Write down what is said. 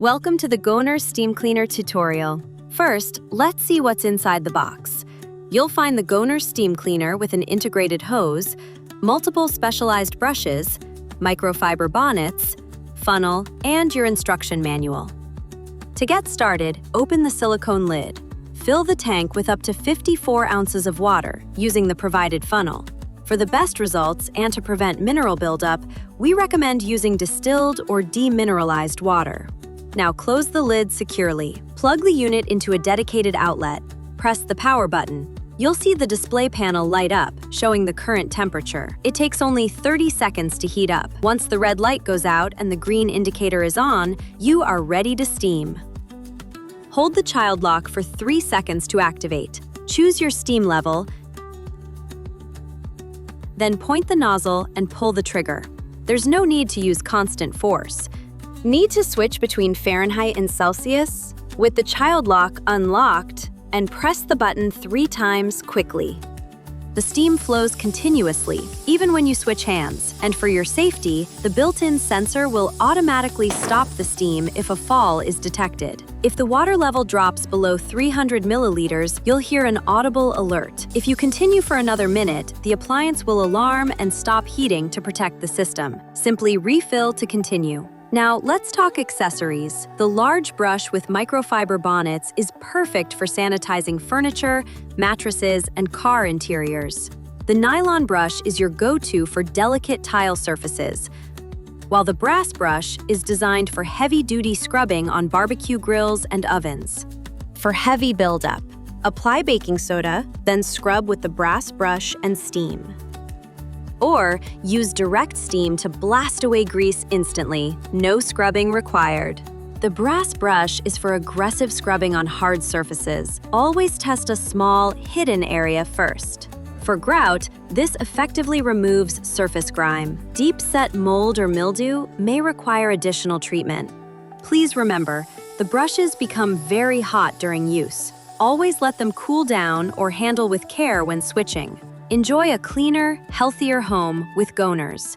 Welcome to the GOEHNER'S Steam Cleaner tutorial. First, let's see what's inside the box. You'll find the GOEHNER'S Steam Cleaner with an integrated hose, multiple specialized brushes, microfiber bonnets, funnel, and your instruction manual. To get started, open the silicone lid. Fill the tank with up to 54 ounces of water using the provided funnel. For the best results and to prevent mineral buildup, we recommend using distilled or demineralized water. Now close the lid securely. Plug the unit into a dedicated outlet. Press the power button. You'll see the display panel light up, showing the current temperature. It takes only 30 seconds to heat up. Once the red light goes out and the green indicator is on, you are ready to steam. Hold the child lock for 3 seconds to activate. Choose your steam level, then point the nozzle and pull the trigger. There's no need to use constant force. Need to switch between Fahrenheit and Celsius? With the child lock unlocked, and press the button 3 times quickly. The steam flows continuously, even when you switch hands, and for your safety, the built-in sensor will automatically stop the steam if a fall is detected. If the water level drops below 300 milliliters, you'll hear an audible alert. If you continue for another minute, the appliance will alarm and stop heating to protect the system. Simply refill to continue. Now, let's talk accessories. The large brush with microfiber bonnets is perfect for sanitizing furniture, mattresses, and car interiors. The nylon brush is your go-to for delicate tile surfaces, while the brass brush is designed for heavy-duty scrubbing on barbecue grills and ovens. For heavy buildup, apply baking soda, then scrub with the brass brush and steam. Or use direct steam to blast away grease instantly, no scrubbing required. The brass brush is for aggressive scrubbing on hard surfaces. Always test a small, hidden area first. For grout, this effectively removes surface grime. Deep-set mold or mildew may require additional treatment. Please remember, the brushes become very hot during use. Always let them cool down or handle with care when switching. Enjoy a cleaner, healthier home with GOEHNER'S.